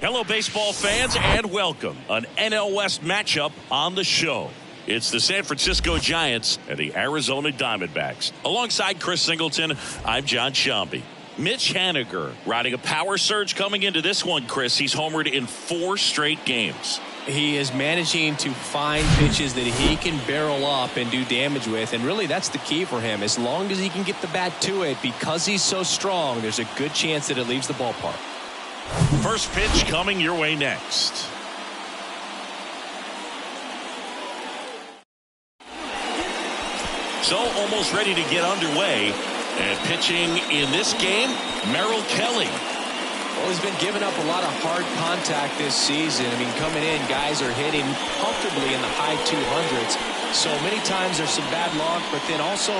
Hello, baseball fans, and welcome. An NL West matchup on the show. It's the San Francisco Giants and the Arizona Diamondbacks. Alongside Chris Singleton, I'm John Shambi. Mitch Haniger riding a power surge coming into this one, Chris. He's homered in 4 straight games. He is managing to find pitches that he can barrel up and do damage with, and really that's the key for him. As long as he can get the bat to it, because he's so strong, there's a good chance that it leaves the ballpark. First pitch coming your way next. So almost ready to get underway. And pitching in this game, Merrill Kelly. Well, he's been giving up a lot of hard contact this season. I mean, coming in, guys are hitting comfortably in the high 200s. So many times there's some bad luck, but then also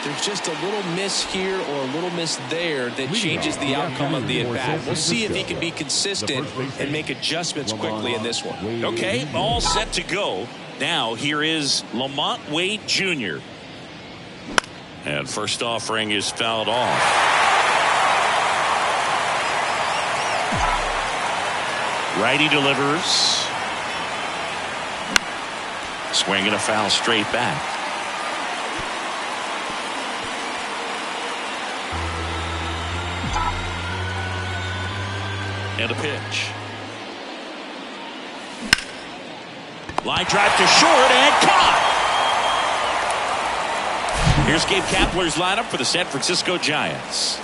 there's just a little miss here or a little miss there that changes the outcome of the at-bat. We'll see if he can be consistent and make adjustments quickly in this one. Okay, all set to go. Now here is Lamont Wade Jr. And first offering is fouled off. Righty delivers. Swing and a foul straight back. And a pitch. Line drive to short and caught. Here's Gabe Kapler's lineup for the San Francisco Giants.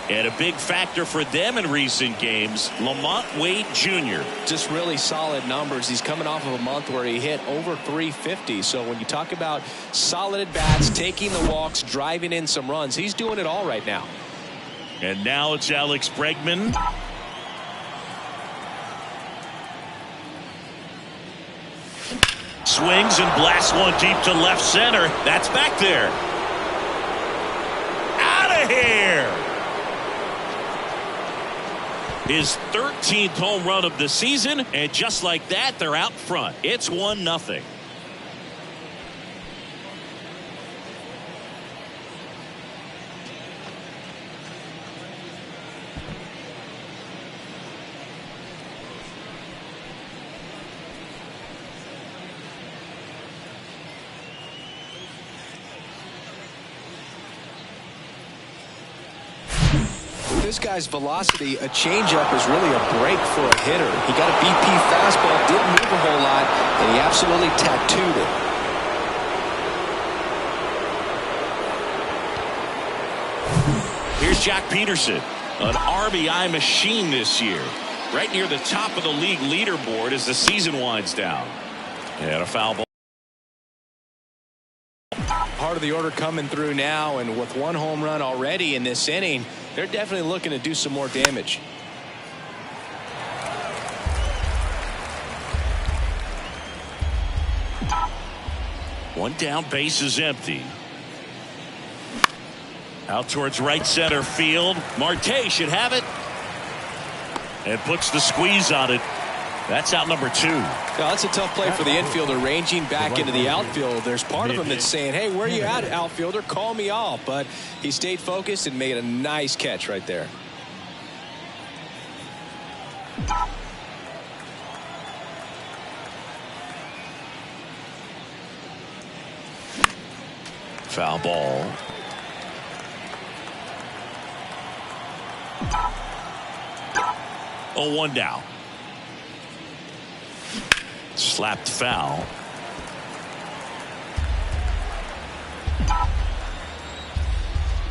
And a big factor for them in recent games, Lamont Wade Jr. Just really solid numbers. He's coming off of a month where he hit over 350. So when you talk about solid at-bats, taking the walks, driving in some runs, he's doing it all right now. And now it's Alex Bregman. Swings and blasts one deep to left center. That's back there. Out of here. His 13th home run of the season, and just like that, they're out front. It's 1-0. This guy's velocity, a changeup is really a break for a hitter. He got a BP fastball, didn't move a whole lot, and he absolutely tattooed it. Here's Jack Peterson, an RBI machine this year. Right near the top of the league leaderboard as the season winds down. And a foul ball. Part of the order coming through now, and with 1 home run already in this inning, they're definitely looking to do some more damage. One down, base is empty. Out towards right center field. Marte should have it. And puts the squeeze on it. That's out number 2. Now, that's a tough play for the infielder, ranging back into the outfield. There's part of him that's saying, hey, where are you at, outfielder? Call me off. But he stayed focused and made a nice catch right there. Foul ball. Oh, 1 down. Slapped foul.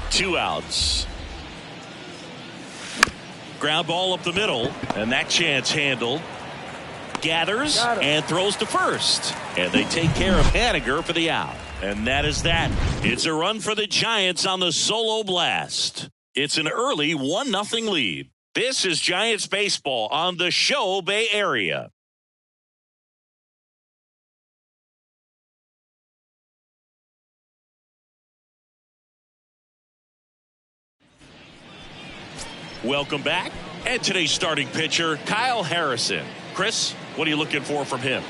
Two outs. Ground ball up the middle, and that chance handled. Gathers and throws to first, and they take care of Haniger for the out. And that is that. It's a run for the Giants on the solo blast. It's an early 1-0 lead. This is Giants baseball on the Show Bay Area. Welcome back. And today's starting pitcher, Kyle Harrison. Chris, what are you looking for from him?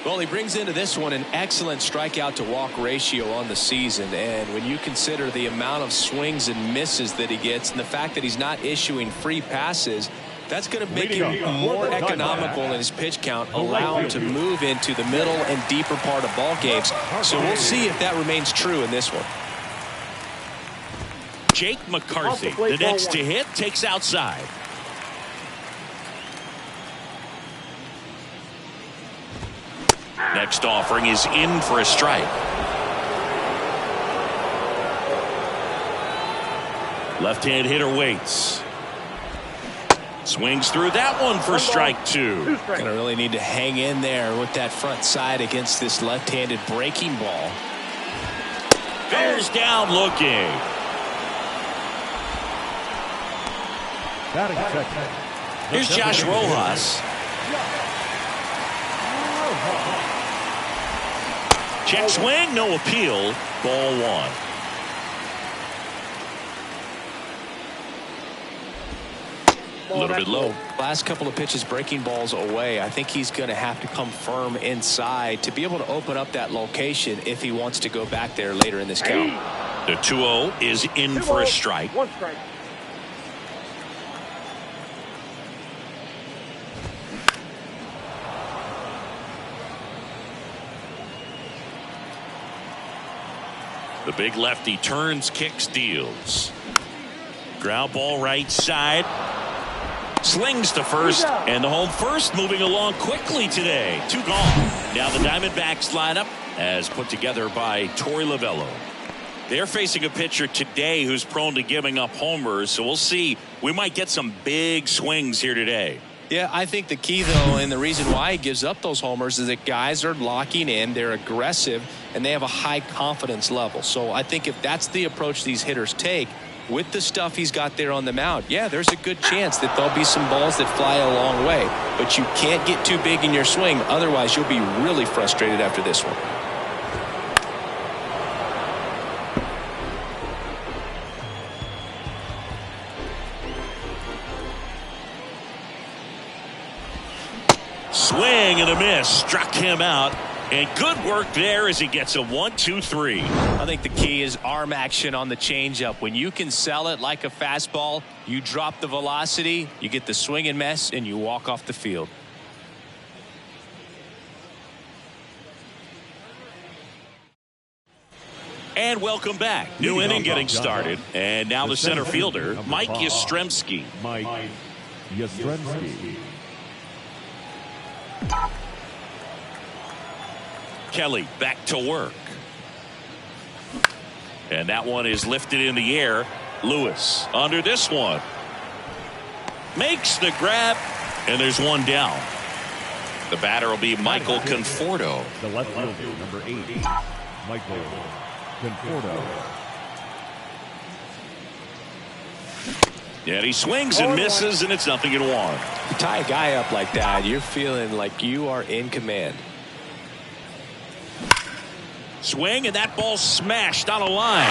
Well, he brings into this one an excellent strikeout to walk ratio on the season. And when you consider the amount of swings and misses that he gets and the fact that he's not issuing free passes, that's going to make him more economical in his pitch count, allow him to move into the middle and deeper part of ball games. So we'll see if that remains true in this one. Jake McCarthy, the next to hit, takes outside. Next offering is in for a strike. Left-hand hitter waits. Swings through that one for strike two. Going to really need to hang in there with that front side against this left-handed breaking ball. Bears down looking. Here's Josh Rojas. Check swing, no appeal. Ball one. A little bit low. Last couple of pitches breaking balls away. I think he's going to have to come firm inside to be able to open up that location if he wants to go back there later in this count. The 2-0 is in for a strike. One strike. The big lefty turns, kicks, deals. Ground ball right side. Slings to first, and the home first moving along quickly today. 2 gone. Now the Diamondbacks lineup as put together by Torey Lovello. They're facing a pitcher today who's prone to giving up homers, so we'll see. We might get some big swings here today. Yeah, I think the key, though, and the reason why he gives up those homers is that guys are locking in, they're aggressive, and they have a high confidence level. So I think if that's the approach these hitters take, with the stuff he's got there on the mound, yeah, there's a good chance that there'll be some balls that fly a long way. But you can't get too big in your swing, otherwise you'll be really frustrated after this one. Swing and a miss. Struck him out. And good work there as he gets a 1-2-3. I think the key is arm action on the changeup. When you can sell it like a fastball, you drop the velocity, you get the swing and miss, and you walk off the field. And welcome back. New inning getting started. And now the center fielder, Mike Yastrzemski. Mike Yastrzemski. Kelly back to work. And that one is lifted in the air. Lewis under this one. Makes the grab. And there's one down. The batter will be Michael Conforto. The left fielder, number 8, Michael Conforto. Yeah, he swings and misses, and it's 0-1. You tie a guy up like that, you're feeling like you are in command. Swing, and that ball smashed on a line.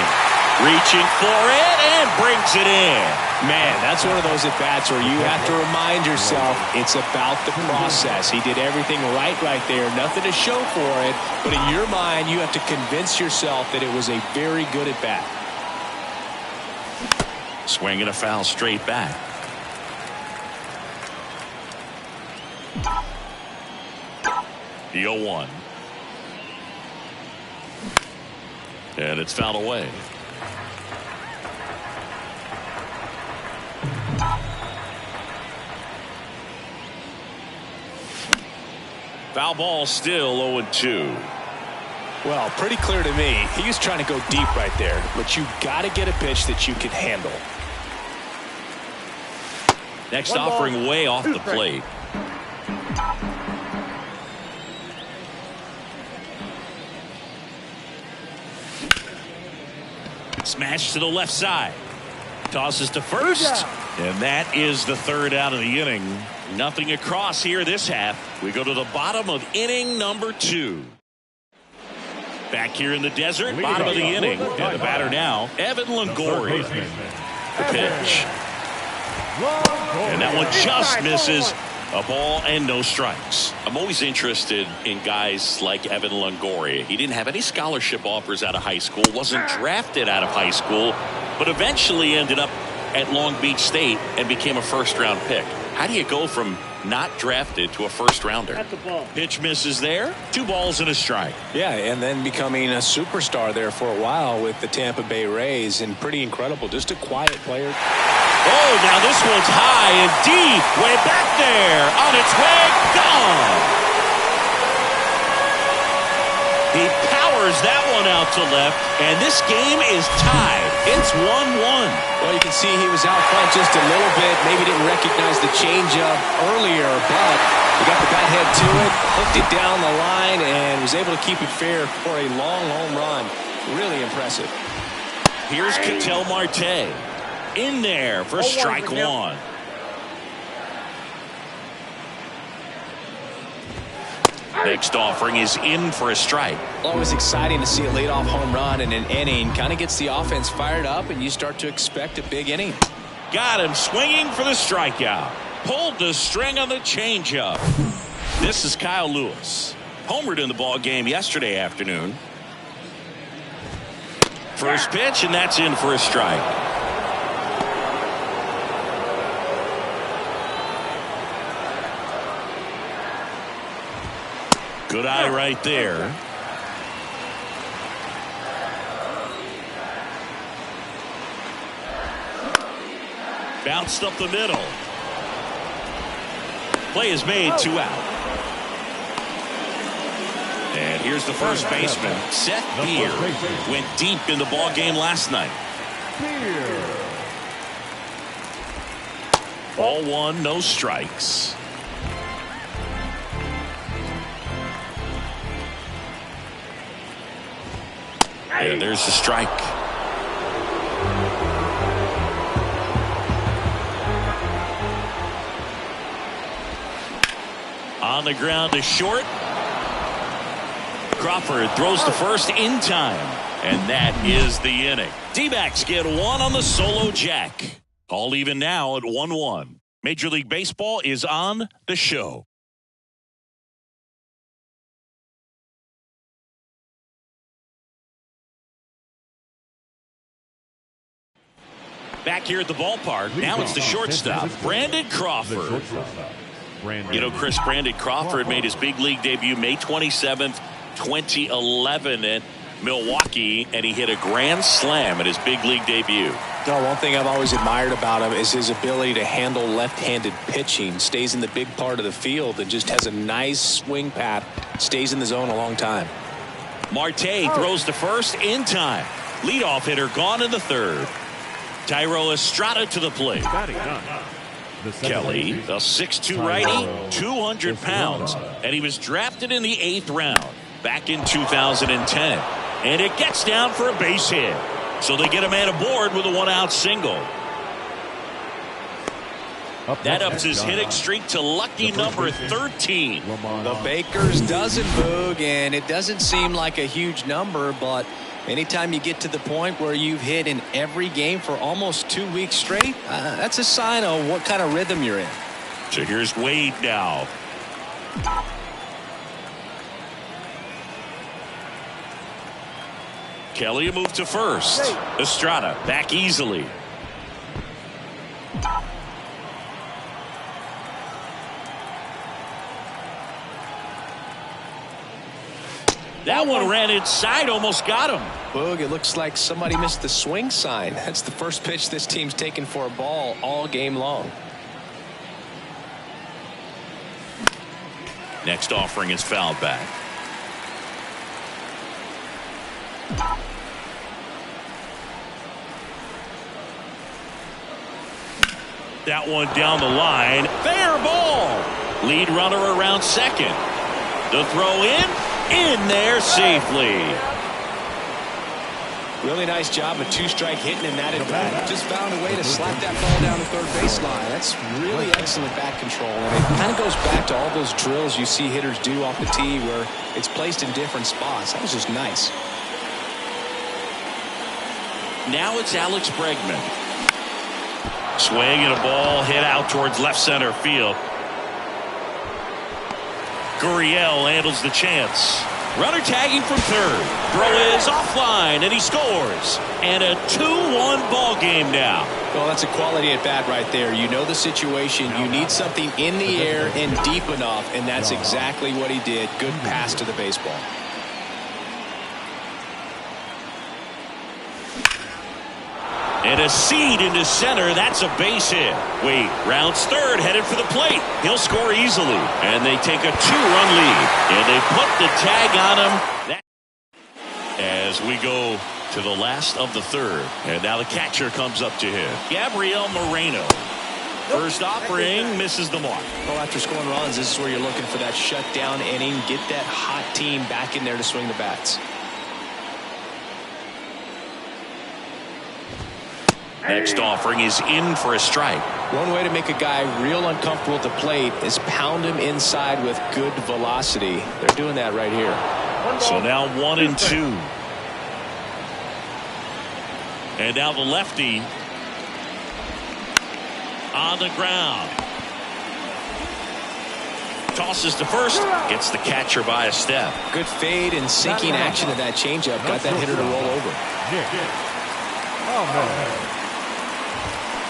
Reaching for it and brings it in. Man, that's one of those at-bats where you have to remind yourself it's about the process. He did everything right there. Nothing to show for it. But in your mind, you have to convince yourself that it was a very good at-bat. Swing and a foul straight back. The 0-1. And it's fouled away. Foul ball still 0-2. Well, pretty clear to me. He was trying to go deep right there, but you got to get a pitch that you can handle. Next offering way off the plate. Smash to the left side. Tosses to first. And that is the third out of the inning. Nothing across here this half. We go to the bottom of inning number 2. Back here in the desert, bottom of the inning. And the batter now, Evan Longoria. The pitch. And that one just misses. A ball and no strikes. I'm always interested in guys like Evan Longoria. He didn't have any scholarship offers out of high school, wasn't drafted out of high school, but eventually ended up at Long Beach State and became a first-round pick. How do you go from not drafted to a first-rounder? Pitch misses there. 2 balls and a strike. Yeah, and then becoming a superstar there for a while with the Tampa Bay Rays, and pretty incredible. Just a quiet player. Oh, now this one's high and deep. Way back there. On its way. Gone. He powers that one out to left, and this game is tied. It's 1-1. Well, you can see he was out front just a little bit. Maybe didn't recognize the changeup earlier, but he got the bat head to it, hooked it down the line, and was able to keep it fair for a long home run. Really impressive. Here's Ketel Marte in there for strike 1. Next offering is in for a strike. Always exciting to see a leadoff home run in an inning. Kind of gets the offense fired up, and you start to expect a big inning. Got him swinging for the strikeout. Pulled the string on the changeup. This is Kyle Lewis. Homered in the ball game yesterday afternoon. First pitch, and that's in for a strike. Good eye right there. Bounced up the middle. Play is made, 2 out. And here's the first baseman, Seth Beer. Went deep in the ball game last night. Ball 1, no strikes. And there's the strike. On the ground to short. Crawford throws to first in time. And that is the inning. D-backs get 1 on the solo jack. All even now at 1-1. Major League Baseball is on the show. Back here at the ballpark, now it's the shortstop, Brandon Crawford. You know, Chris, Brandon Crawford made his big league debut May 27th, 2011 at Milwaukee, and he hit a grand slam at his big league debut. No, one thing I've always admired about him is his ability to handle left-handed pitching. Stays in the big part of the field and just has a nice swing path. Stays in the zone a long time. Marte throws to first in time. Leadoff hitter gone in the third. Thairo Estrada to the plate. Kelly, a 6'2 righty, 200 pounds. And he was drafted in the 8th round back in 2010. And it gets down for a base hit. So they get a man aboard with a 1-out single. That ups his hitting streak to lucky number 13. The Baker's dozen, Boog, and it doesn't seem like a huge number, but anytime you get to the point where you've hit in every game for almost 2 weeks straight, that's a sign of what kind of rhythm you're in. So here's Wade now. Kelly a move to first. Estrada back easily. That one ran inside, almost got him. Boog, it looks like somebody missed the swing sign. That's the first pitch this team's taken for a ball all game long. Next offering is fouled back. That one down the line. Fair ball. Lead runner around second. The throw in there safely. Really nice job of two-strike hitting in that at bat. Just found a way to slap that ball down the third baseline. That's really excellent bat control. And it kind of goes back to all those drills you see hitters do off the tee where it's placed in different spots. That was just nice. Now it's Alex Bregman. Swing and a ball hit out towards left center field. Gurriel handles the chance. Runner tagging from third. Throw is offline, and he scores. And a 2-1 ball game now. Well, that's a quality at bat right there. You know the situation. You need something in the air and deep enough, and that's exactly what he did. Good pass to the baseball. And a seed into center. That's a base hit. Wait, rounds third, headed for the plate. He'll score easily. And they take a 2-run lead. And they put the tag on him. As we go to the last of the third. And now the catcher comes up to him. Gabriel Moreno. First offering, misses the mark. Well, after scoring runs, this is where you're looking for that shutdown inning. Get that hot team back in there to swing the bats. Next offering is in for a strike. One way to make a guy real uncomfortable at the plate is pound him inside with good velocity. They're doing that right here. So now 1-2. And now the lefty on the ground. Tosses to first. Gets the catcher by a step. Good fade and sinking action of that changeup. Got that hitter to roll over.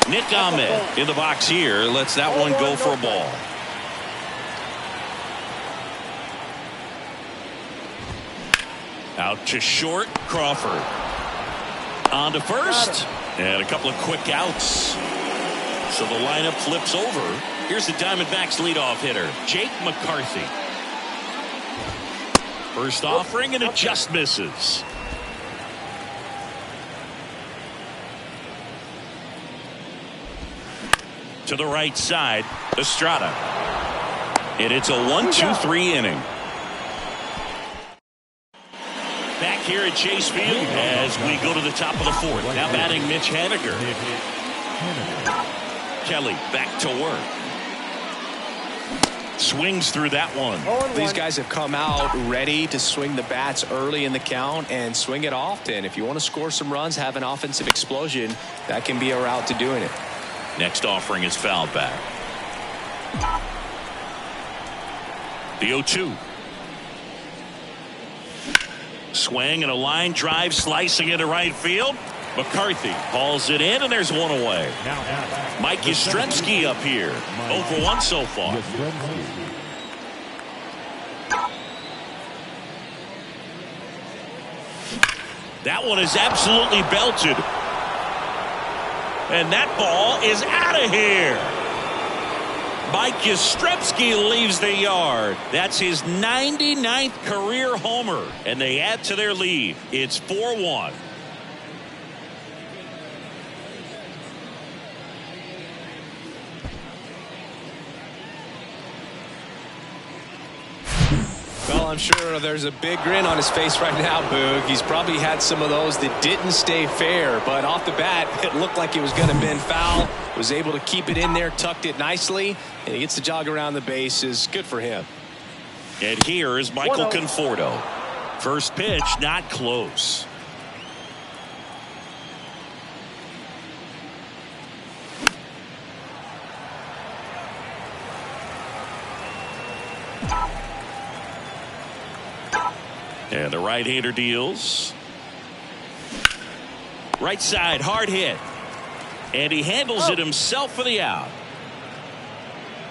Nick Ahmed in the box here. Lets that one go for a ball. Out to short. Crawford. On to first. And a couple of quick outs. So the lineup flips over. Here's the Diamondbacks leadoff hitter, Jake McCarthy. First offering, and it just misses. To the right side, Estrada. And it's a 1-2-3 inning. Back here at Chase Field as we go to the top of the fourth. Now batting Mitch Haniger. Kelly back to work. Swings through that one. These guys have come out ready to swing the bats early in the count and swing it often. If you want to score some runs, have an offensive explosion, that can be a route to doing it. Next offering is fouled back. The 0-2. Swing and a line drive slicing into right field. McCarthy hauls it in, and there's one away. Mike Yastrzemski up here. 0 for 1 so far. That one is absolutely belted. And that ball is out of here. Mike Yastrzemski leaves the yard. That's his 99th career homer. And they add to their lead. It's 4-1. Well, I'm sure there's a big grin on his face right now, Boog. He's probably had some of those that didn't stay fair, but off the bat, it looked like it was going to bend foul. Was able to keep it in there, tucked it nicely, and he gets the jog around the bases. Good for him. And here is Michael Conforto. First pitch, not close. And the right-hander deals. Right side, hard hit. And he handles it himself for the out.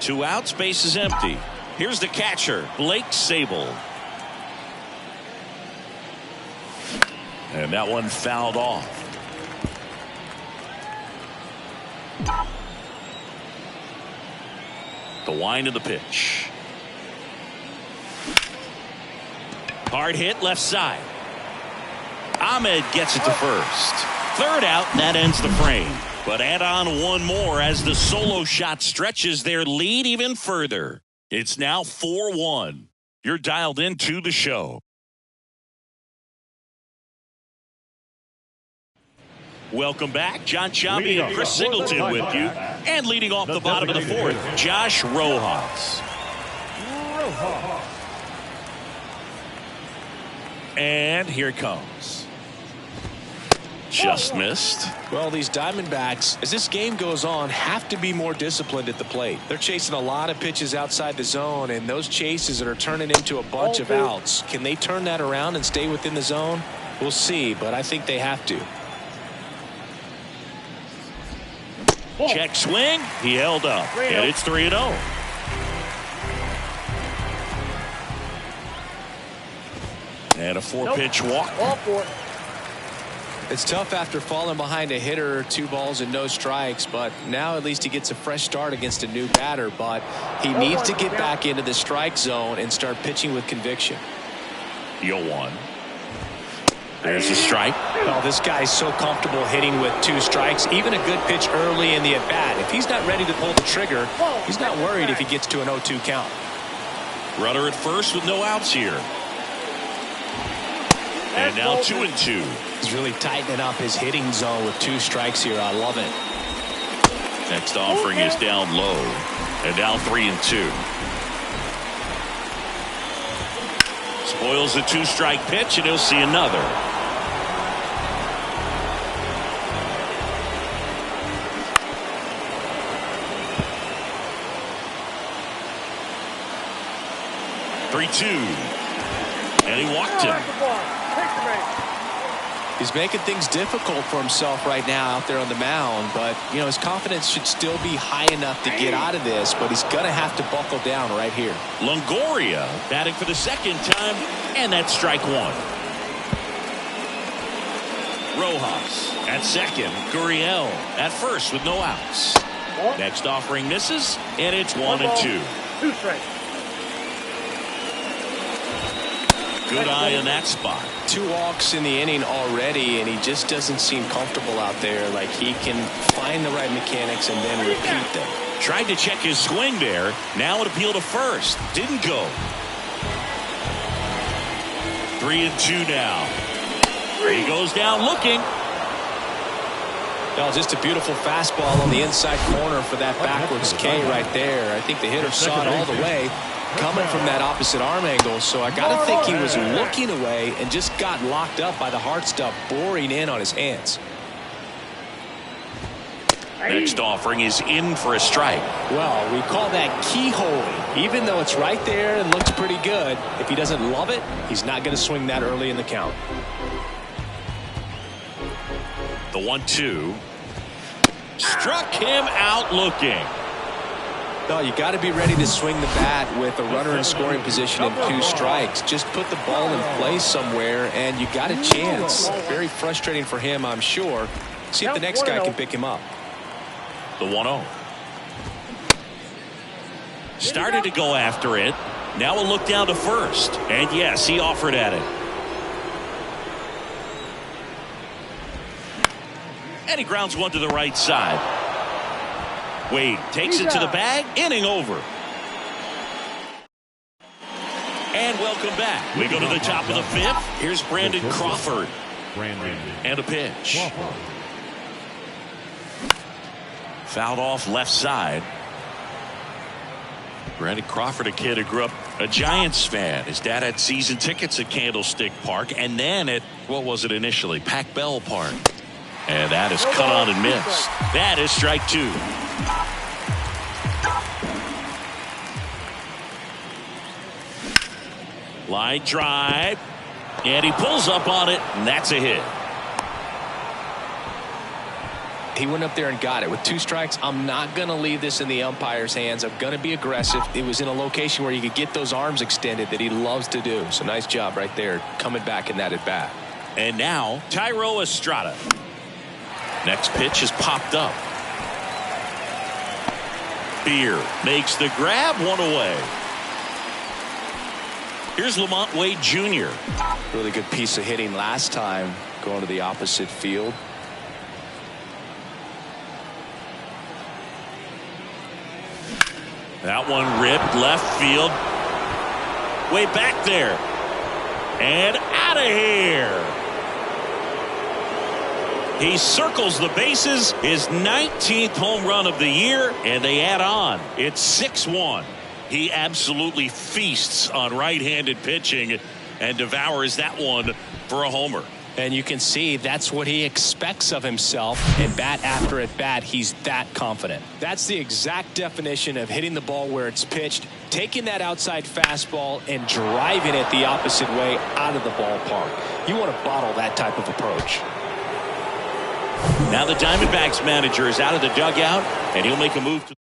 2 outs, base is empty. Here's the catcher, Blake Sable. And that one fouled off. The wind of the pitch. Hard hit left side. Ahmed gets it to first. Third out, that ends the frame. But add on one more as the solo shot stretches their lead even further. It's now 4-1. You're dialed into the show. Welcome back. John Chambi and Chris Singleton with you. And leading off the bottom of the fourth, Josh Rojas. And here it comes. Just missed. Well, these Diamondbacks, as this game goes on, have to be more disciplined at the plate. They're chasing a lot of pitches outside the zone, and those chases that are turning into a bunch of outs. Can they turn that around and stay within the zone? We'll see, but I think they have to. Check swing. He held up. And it's 3-0. And a 4-pitch walk. It's tough after falling behind a hitter, 2 balls and no strikes, but now at least he gets a fresh start against a new batter. But he needs to get back into the strike zone and start pitching with conviction. 0-1. There's a strike. Oh, this guy's so comfortable hitting with 2 strikes. Even a good pitch early in the at-bat. If he's not ready to pull the trigger, he's not worried if he gets to an 0-2 count. Runner at first with no outs here. And now 2-2. He's really tightening up his hitting zone with 2 strikes here. I love it. Next offering is down low. And now 3-2. Spoils the 2-strike pitch, and he'll see another. And he walked him. He's making things difficult for himself right now out there on the mound, but you know his confidence should still be high enough to get out of this, but he's gonna have to buckle down right here. Longoria batting for the second time, and that's strike 1. Rojas at second. Gurriel at first with no outs. Next offering misses, and it's 1-2. 2 strikes. Good eye in that spot. 2 walks in the inning already, and he just doesn't seem comfortable out there. Like he can find the right mechanics and then repeat them. Tried to check his swing there. Now it appealed to first. Didn't go. 3-2 now. He goes down looking. Well, just a beautiful fastball on the inside corner for that backwards K right there. I think the hitter saw it all the way coming from that opposite arm angle, so I gotta think he was looking away and just got locked up by the hard stuff boring in on his hands. Next offering is in for a strike. Well, we call that keyholing. Even though it's right there and looks pretty good, if he doesn't love it, he's not going to swing that early in the count. The 1-2 struck him out looking. No, you got to be ready to swing the bat with a runner in scoring position and 2 strikes. Just put the ball in place somewhere, and you got a chance. Very frustrating for him, I'm sure. See if the next guy can pick him up. The 1-0. Started to go after it. Now a look down to first. And yes, he offered at it. And he grounds one to the right side. Wade takes it to the bag. Inning over. And welcome back. We go to the top of the 5th. Here's Brandon Crawford. And a pitch. Fouled off left side. Brandon Crawford, a kid who grew up a Giants fan. His dad had season tickets at Candlestick Park and then at, what was it initially, Pac Bell Park. And that is cut on and missed. That is strike 2. Line drive. And he pulls up on it, and that's a hit. He went up there and got it with 2 strikes. I'm not going to leave this in the umpire's hands. I'm going to be aggressive. It was in a location where you could get those arms extended that he loves to do. So nice job right there coming back in that at bat. And now Thairo Estrada. Next pitch is popped up. Beer makes the grab, 1 away. Here's Lamont Wade Jr. Really good piece of hitting last time going to the opposite field. That one ripped left field. Way back there. And out of here. He circles the bases, his 19th home run of the year, and they add on. It's 6-1. He absolutely feasts on right-handed pitching and devours that one for a homer. And you can see that's what he expects of himself. At bat after at bat, he's that confident. That's the exact definition of hitting the ball where it's pitched, taking that outside fastball and driving it the opposite way out of the ballpark. You want to bottle that type of approach. Now the Diamondbacks manager is out of the dugout, and he'll make a move to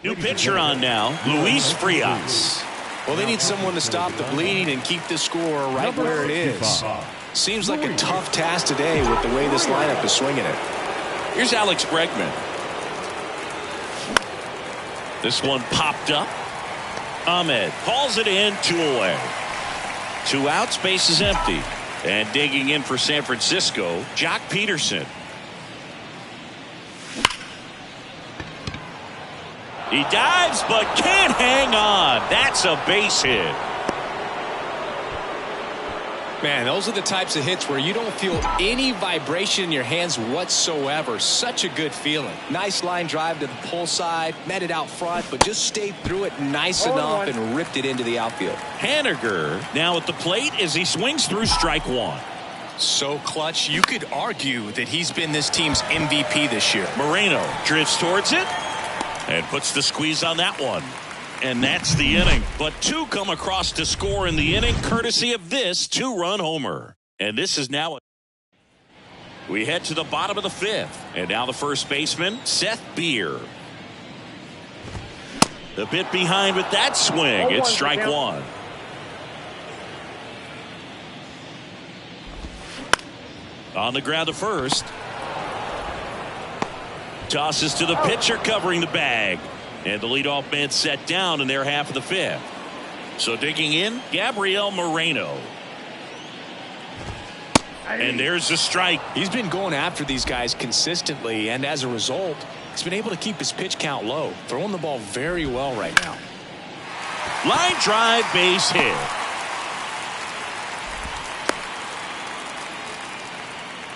new pitcher on now, Luis Frias. Well, they need someone to stop the bleeding and keep the score right where it is. Seems like a tough task today with the way this lineup is swinging it. Here's Alex Bregman. This one popped up. Ahmed calls it in, 2 away. 2 outs, base is empty. And digging in for San Francisco, Jock Peterson. He dives but can't hang on. That's a base hit. Man, those are the types of hits where you don't feel any vibration in your hands whatsoever. Such a good feeling. Nice line drive to the pull side, met it out front, but just stayed through it nice enough and ripped it into the outfield. Haniger now at the plate as he swings through strike 1. So clutch, you could argue that he's been this team's MVP this year. Moreno drifts towards it and puts the squeeze on that one. And that's the inning. But 2 come across to score in the inning, courtesy of this 2-run homer. And this is now. We head to the bottom of the 5th. And now the first baseman, Seth Beer. The bit behind with that swing. It's strike 1. On the ground to first. Tosses to the pitcher covering the bag. And the leadoff man set down in their half of the 5th. So digging in, Gabriel Moreno. And there's the strike. He's been going after these guys consistently, and as a result, he's been able to keep his pitch count low, throwing the ball very well right now. Line drive, base hit.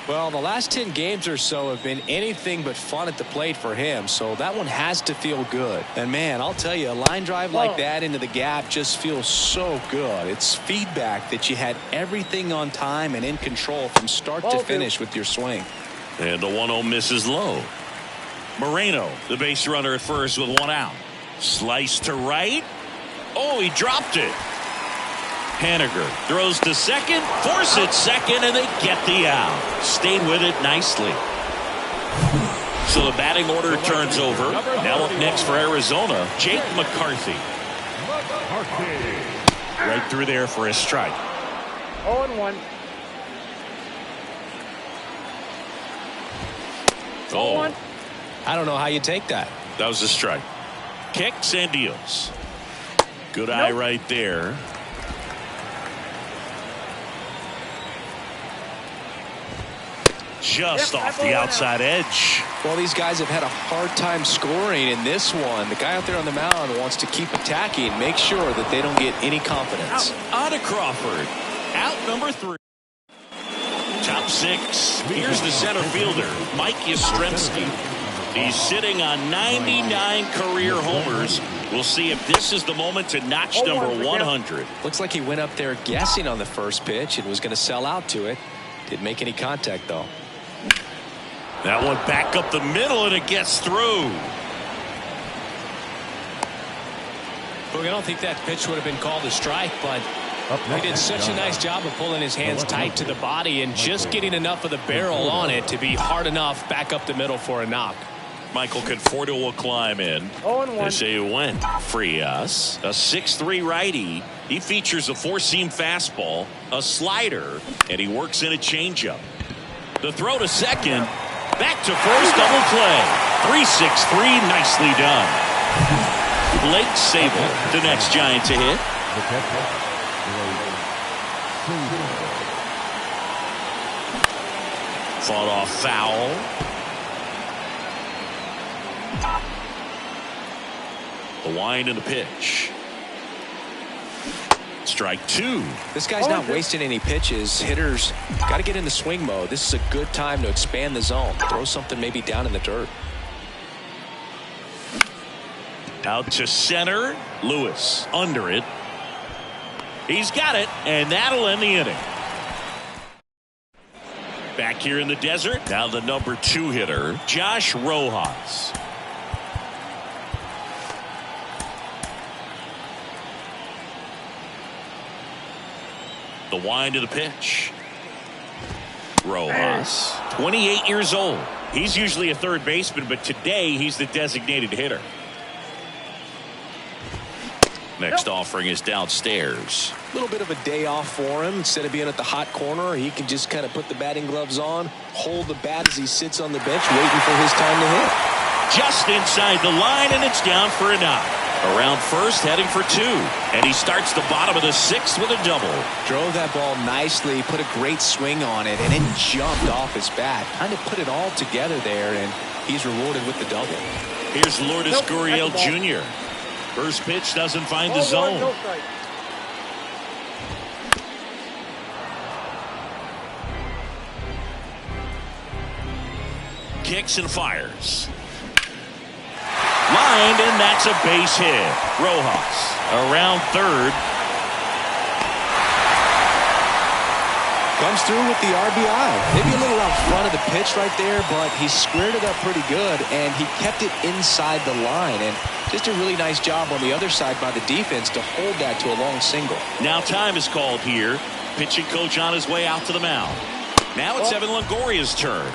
Well, the last 10 games or so have been anything but fun at the plate for him, so that one has to feel good. And man, I'll tell you, a line drive like that into the gap just feels so good. It's feedback that you had everything on time and in control from start to finish with your swing. And the 1-0 misses low. Moreno, the base runner at first with 1 out. Slice to right. Oh, he dropped it. Haniger throws to second, force it second, and they get the out. Stayed with it nicely. So the batting order turns over. Now up next for Arizona, Jake McCarthy. Right through there for a strike. 0-1. Oh, I don't know how you take that. that was a strike. Kicks and deals. Good eye right there. Just off the outside edge. Well, these guys have had a hard time scoring in this one. The guy out there on the mound wants to keep attacking, make sure that they don't get any confidence. On to Crawford. Out number 3. Top 6. Here's the center fielder, Mike Yastrzemski. He's sitting on 99 career homers. We'll see if this is the moment to notch number 100. Looks like he went up there guessing on the first pitch and was going to sell out to it. Didn't make any contact, though. That one back up the middle, and it gets through. Look, I don't think that pitch would have been called a strike, but he did such a nice job of pulling his hands tight to the body and just getting enough of the barrel on it to be hard enough back up the middle for a knock. Michael Conforto will climb in. 0-1. They say went. Frias, a 6'3" righty. He features a 4-seam fastball, a slider, and he works in a changeup. The throw to second, back to first, double play. 3-6-3, nicely done. Blake Sable, the next Giant to hit. Fought off foul. The wind and the pitch. Strike two. This guy's not wasting any pitches. Hitters got to get in the swing mode. This is a good time to expand the zone. Throw something maybe down in the dirt. Out to center. Lewis under it. He's got it, and that'll end the inning. Back here in the desert, now the number 2 hitter, Josh Rojas. The wind of the pitch. Rojas, 28 years old. He's usually a third baseman, but today he's the designated hitter. Next offering is downstairs. A little bit of a day off for him. Instead of being at the hot corner, he can just kind of put the batting gloves on, hold the bat as he sits on the bench, waiting for his time to hit. Just inside the line, and it's down for a knock. Around first, heading for 2. And he starts the bottom of the 6th with a double. Drove that ball nicely, put a great swing on it, and then jumped off his bat. Kind of put it all together there, and he's rewarded with the double. Here's Lourdes Gurriel Jr. First pitch doesn't find the zone. Kicks and fires. Lined, and that's a base hit. Rojas around third. Comes through with the RBI. Maybe a little out front of the pitch right there, but he squared it up pretty good, and he kept it inside the line. And just a really nice job on the other side by the defense to hold that to a long single. Now time is called here. Pitching coach on his way out to the mound. Now it's Evan Longoria's turn.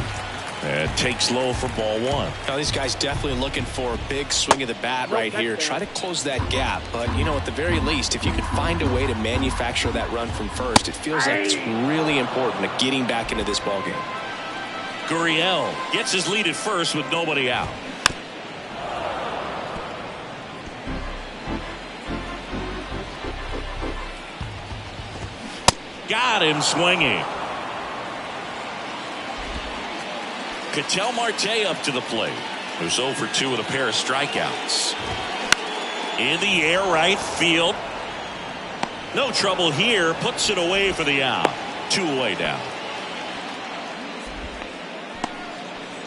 And takes low for ball 1. Now these guys definitely looking for a big swing of the bat right here. Try to close that gap. But, you know, at the very least, if you can find a way to manufacture that run from first, it feels like it's really important to getting back into this ballgame. Gurriel gets his lead at first with nobody out. Got him swinging. Ketel Marte up to the plate. Who's 0 for 2 with a pair of strikeouts. In the air, right field. No trouble here. Puts it away for the out. 2 away now.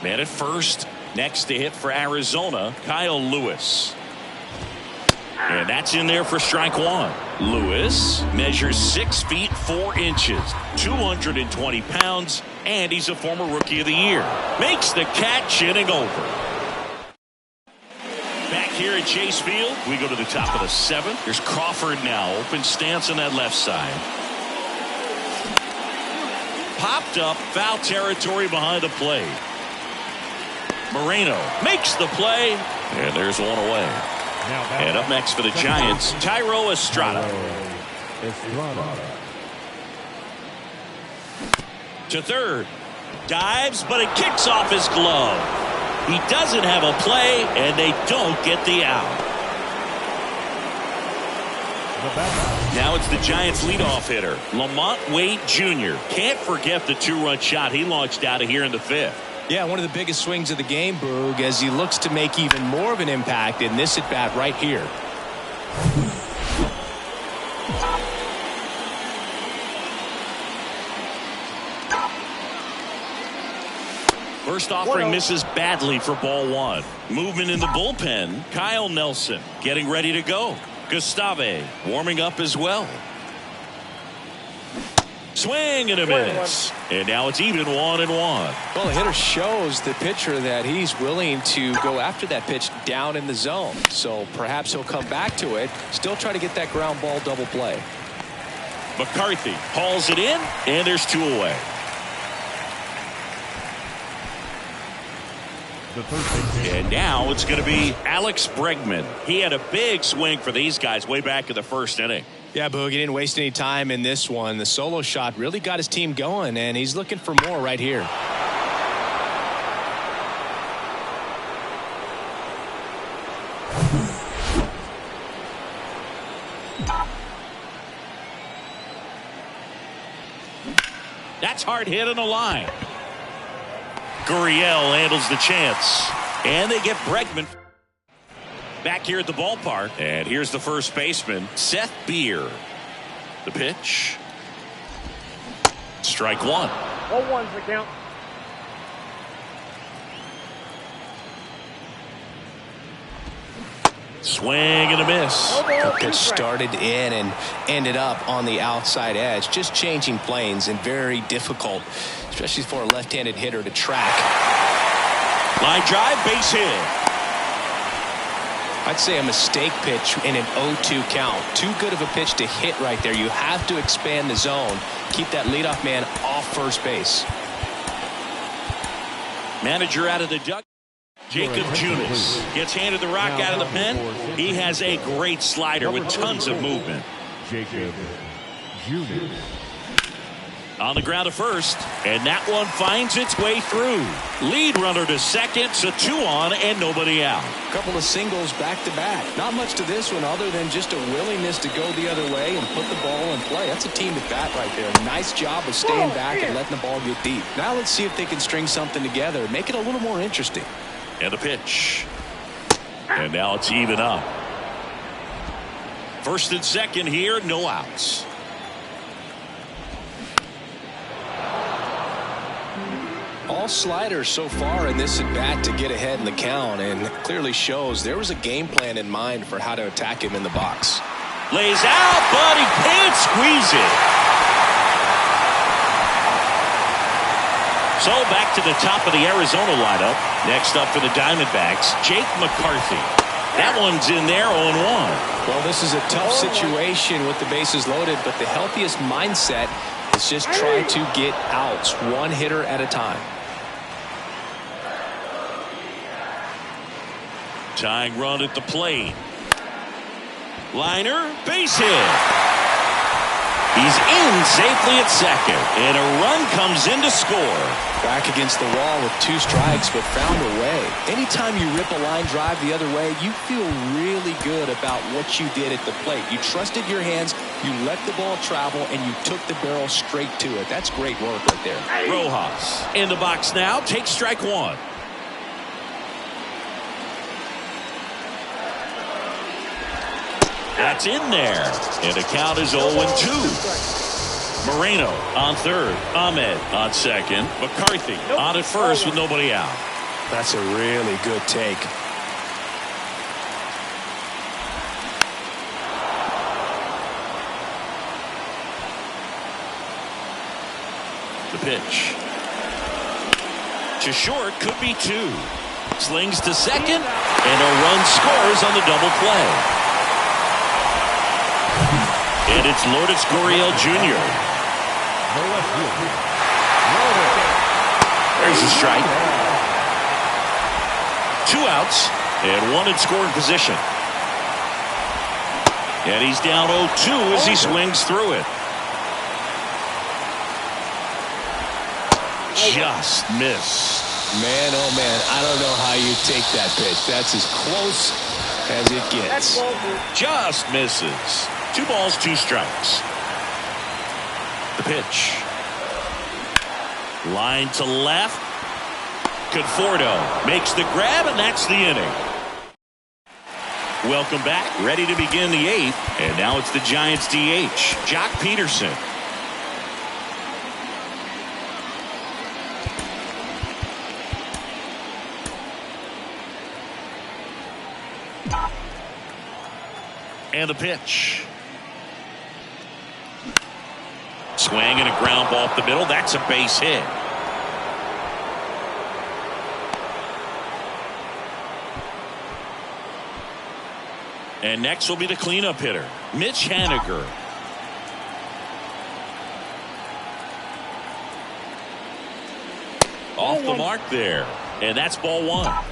Man at first. Next to hit for Arizona, Kyle Lewis. And that's in there for strike 1. Lewis measures 6 feet 4 inches, 220 pounds, and he's a former Rookie of the Year. Makes the catch, inning over. Back here at Chase Field, we go to the top of the 7th. Here's Crawford now, open stance on that left side. Popped up, foul territory behind the plate. Moreno makes the play, and there's one away. And up next for the Giants, Thairo Estrada. To third. Dives, but it kicks off his glove. He doesn't have a play, and they don't get the out. Now it's the Giants' leadoff hitter, Lamont Wade Jr. Can't forget the 2-run shot he launched out of here in the 5th. Yeah, one of the biggest swings of the game, Boog, as he looks to make even more of an impact in this at-bat right here. First offering misses badly for ball 1. Movement in the bullpen. Kyle Nelson getting ready to go. Gustave warming up as well. Swing and a miss. And now it's even 1-1. Well, the hitter shows the pitcher that he's willing to go after that pitch down in the zone. So perhaps he'll come back to it. Still try to get that ground ball double play. McCarthy hauls it in, and there's 2 away. And now it's going to be Alex Bregman. He had a big swing for these guys way back in the 1st inning. Yeah, Boog, he didn't waste any time in this one. The solo shot really got his team going, and he's looking for more right here. That's hard hit on the line. Gurriel handles the chance, and they get Bregman back here at the ballpark. And here's the first baseman, Seth Beer. The pitch. Strike one. 0-1's the count. Swing and a miss. The pitch started in and ended up on the outside edge. Just changing planes and very difficult, especially for a left-handed hitter to track. Line drive, base hit. I'd say a mistake pitch in an 0-2 count. Too good of a pitch to hit right there. You have to expand the zone. Keep that leadoff man off first base. Manager out of the duck. Jacob Junis gets handed the rock out of the pen. He has a great slider with tons of movement. Jacob Junis. On the ground to first, and that one finds its way through. Lead runner to second, so 2 on and nobody out. Couple of singles back to back. Not much to this one other than just a willingness to go the other way and put the ball in play. That's a team at bat right there. Nice job of staying back and letting the ball get deep. Now let's see if they can string something together, make it a little more interesting. And the pitch. And now it's even up. First and second here, no outs. All sliders so far in this at bat to get ahead in the count, and clearly shows there was a game plan in mind for how to attack him in the box. Lays out, but he can't squeeze it. So back to the top of the Arizona lineup. Next up for the Diamondbacks, Jake McCarthy. That one's in there, 0-1. Well, this is a tough situation with the bases loaded, but the healthiest mindset is just try to get outs, one hitter at a time. Tying run at the plate. Liner, base hit. He's in safely at second, and a run comes in to score. Back against the wall with 2 strikes, but found a way. Anytime you rip a line drive the other way, you feel really good about what you did at the plate. You trusted your hands, you let the ball travel, and you took the barrel straight to it. That's great work right there. Rojas in the box now, takes strike one. That's in there, and the count is 0-2. Moreno on third, Ahmed on second, McCarthy on at first with nobody out. That's a really good take. The pitch to short, could be 2. Slings to second, and a run scores on the double play. And it's Lourdes Gurriel Jr. There's a strike. 2 outs and 1 in scoring position. And he's down 0-2 as he swings through it. Just missed. Man, oh man, I don't know how you take that pitch. That's as close as it gets. Just misses. 2 balls, 2 strikes. The pitch. Line to left. Conforto makes the grab, and that's the inning. Welcome back. Ready to begin the 8th. And now it's the Giants DH, Jock Peterson. And the pitch. Swing and a ground ball up the middle. That's a base hit. And next will be the cleanup hitter, Mitch Haniger. Off the mark there. And that's ball 1.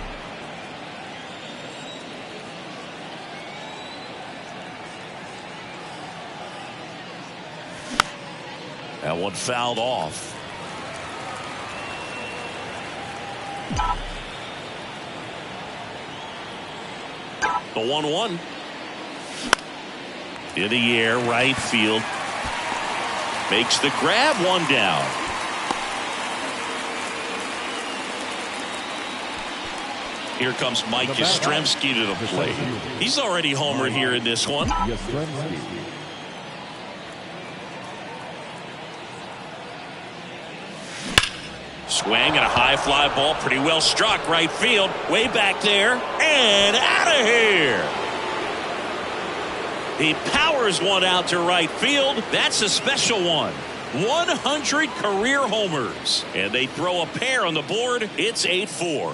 That one fouled off. The 1-1. In the air, right field. Makes the grab, 1 down. Here comes Mike Yastrzemski to the plate. He's already homered here in this one. Swing and a high fly ball, pretty well struck right field, way back there, and out of here. He powers one out to right field. That's a special one. 100 career homers. And they throw a pair on the board. It's 8-4.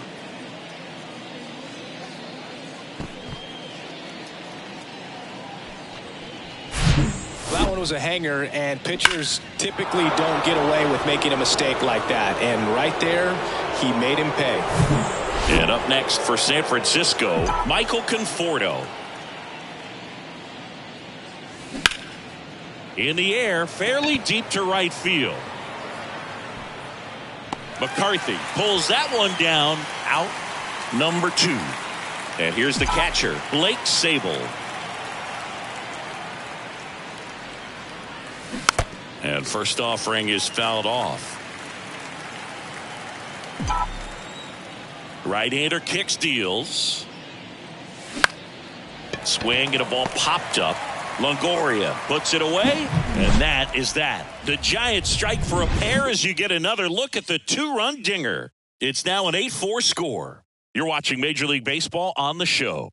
That one was a hanger, and pitchers typically don't get away with making a mistake like that. And right there, he made him pay. And up next for San Francisco, Michael Conforto. In the air, fairly deep to right field. McCarthy pulls that one down, out number 2. And here's the catcher, Blake Sable. And first offering is fouled off. Right-hander kicks, deals. Swing and a ball popped up. Longoria puts it away, and that is that. The Giants strike for a pair as you get another look at the 2-run dinger. It's now an 8-4 score. You're watching Major League Baseball on the show.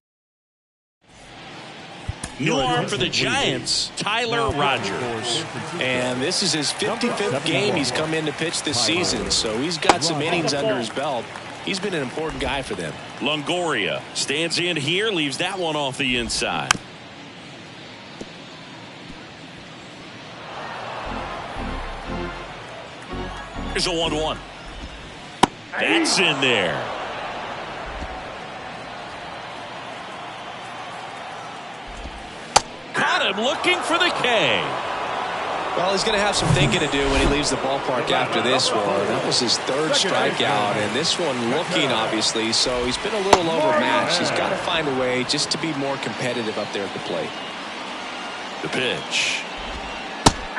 New arm for the Giants, Tyler Rogers. And this is his 55th game he's come in to pitch this season, so he's got some innings under his belt. He's been an important guy for them. Longoria stands in here, leaves that one off the inside. Here's a 1-1. That's in there. Caught him looking for the K. Well, he's going to have some thinking to do when he leaves the ballpark after this one. That was his 3rd strikeout, and this one looking, obviously, so he's been a little overmatched. He's got to find a way just to be more competitive up there at the plate. The pitch.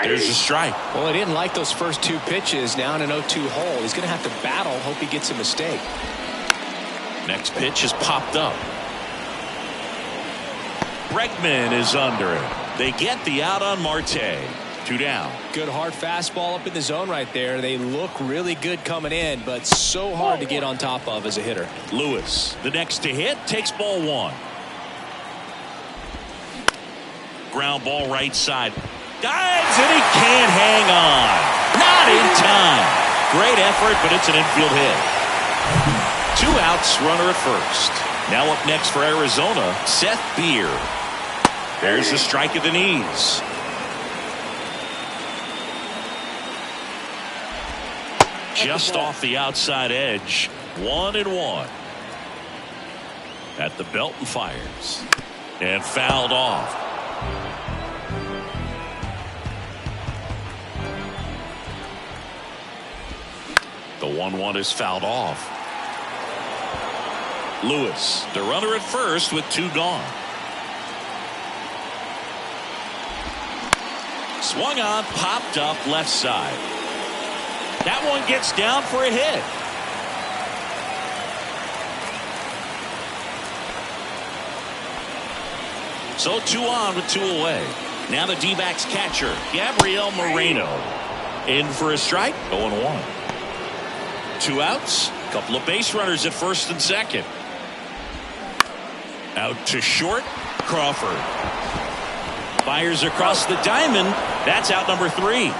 There's a strike. Well, he didn't like those first 2 pitches. Now in an 0-2 hole, he's going to have to battle, hope he gets a mistake. Next pitch is popped up. Bregman is under it. They get the out on Marte. 2 down. Good hard fastball up in the zone right there. They look really good coming in, but so hard to get on top of as a hitter. Lewis, the next to hit, takes ball 1. Ground ball right side. Dives and he can't hang on. Not in time. Great effort, but it's an infield hit. 2 outs, runner at first. Now up next for Arizona, Seth Beer. There's the strike at the knees. Just off the outside edge. 1-1. At the belt and fires. And fouled off. The 1-1 is fouled off. Lewis, the runner at first with 2 gone. Swung on, popped up left side. That one gets down for a hit. So 2 on with 2 away. Now the D-backs catcher, Gabriel Moreno. In for a strike, 0-1. 2 outs, a couple of base runners at first and second. Out to short, Crawford. Fires across the diamond. That's out number 3.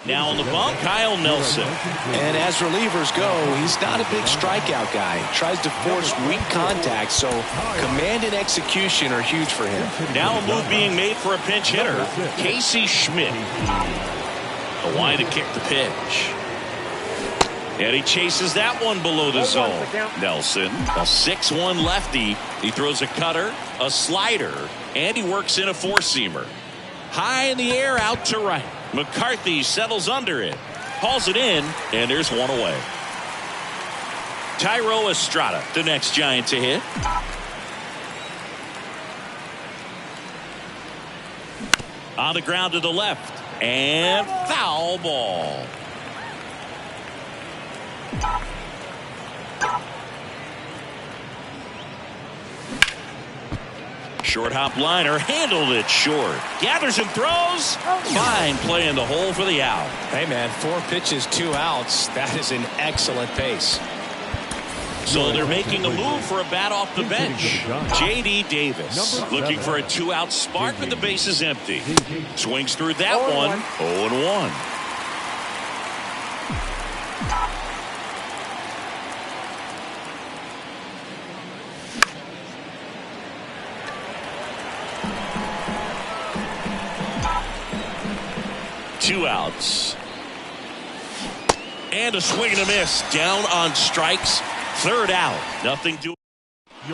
Now on the bump, Kyle Nelson. And as relievers go, he's not a big strikeout guy. Tries to force weak contact, so command and execution are huge for him. Now a move being made for a pinch hitter, Casey Schmidt. The line to kick the pitch. And he chases that one below the zone. Nelson, a 6-1 lefty. He throws a cutter, a slider, and he works in a 4-seamer. High in the air, out to right. McCarthy settles under it. Hauls it in, and there's 1 away. Tyro Estrada, the next Giant to hit. On the ground to the left. And foul ball. Short hop liner, handled it short. Gathers and throws. Fine play in the hole for the out. Hey, man, 4 pitches, 2 outs. That is an excellent pace. So they're making a move for a bat off the bench. J.D. Davis looking for a 2-out spark with the bases empty. Swings through that one. 0-1. Two outs. And a swing and a miss. Down on strikes. Third out. Nothing to.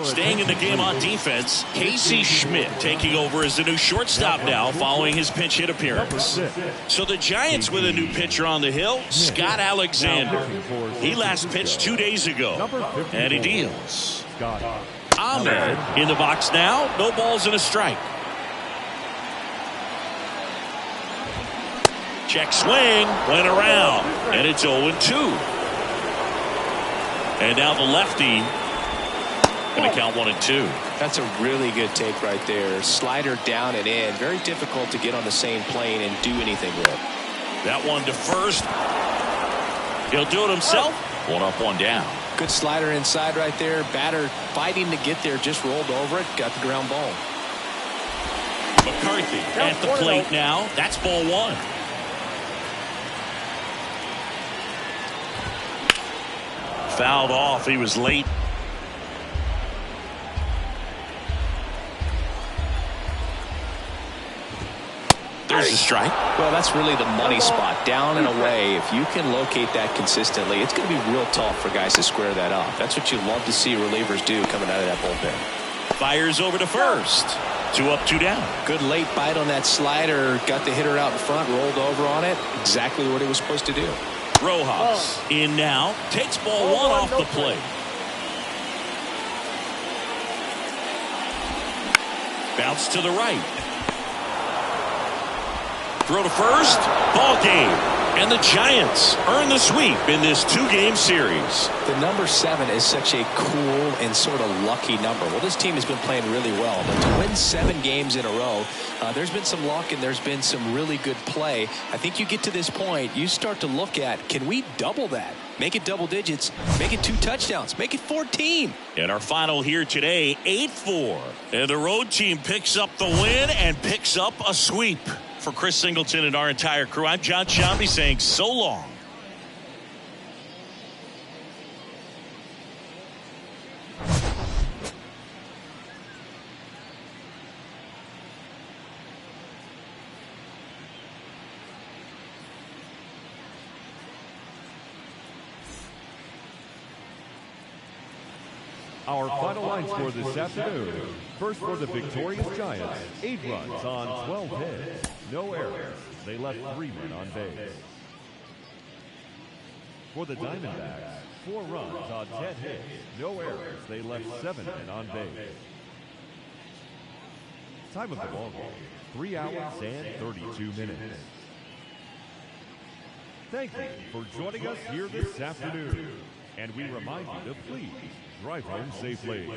Staying in the game on defense, Casey Schmidt taking over as the new shortstop now following his pinch hit appearance. So the Giants with a new pitcher on the hill, Scott Alexander. He last pitched 2 days ago, and he deals. Ahmed in the box now. No balls and a strike. Check swing, went around, and it's 0-2. And now the lefty going to count 1-2. That's a really good take right there. Slider down and in. Very difficult to get on the same plane and do anything with. That one to first. He'll do it himself. 1 up, 1 down. Good slider inside right there. Batter fighting to get there. Just rolled over it. Got the ground ball. McCarthy at the plate now. That's ball 1. Fouled off. He was late. There's a strike. Well, that's really the money spot. Down and away. If you can locate that consistently, it's going to be real tough for guys to square that up. That's what you love to see relievers do coming out of that bullpen. Fires over to first. 2 up, 2 down. Good late bite on that slider. Got the hitter out in front. Rolled over on it. Exactly what he was supposed to do. Rojas in now. Takes ball 1 off the plate. Bounce to the right. Throw to first. Ball game. And the Giants earn the sweep in this 2-game series. The number 7 is such a cool and sort of lucky number. Well, this team has been playing really well, but to win 7 games in a row, there's been some luck and there's been some really good play. I think you get to this point, you start to look at, can we double that? Make it double digits, make it 2 touchdowns, make it 14. And our final here today, 8-4. And the road team picks up the win and picks up a sweep. For Chris Singleton and our entire crew, I'm John Shambi saying so long. Our final line score this afternoon. First for the victorious Giants, 8 runs on 12 hits. No errors. They left 3 men on base. For the Diamondbacks, 4 runs on 10 hits. No errors. They left 7 men on base. Time of the ball game, 3 hours and 32 minutes. Thank you for joining us here this afternoon. And we remind you to please drive home safely.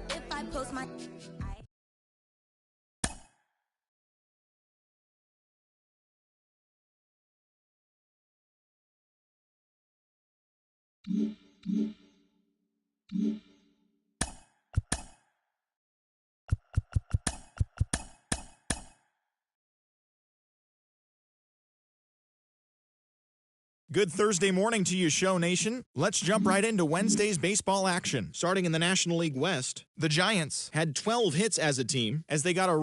If I post my Good Thursday morning to you, Show Nation. Let's jump right into Wednesday's baseball action. Starting in the National League West, the Giants had 12 hits as a team as they got a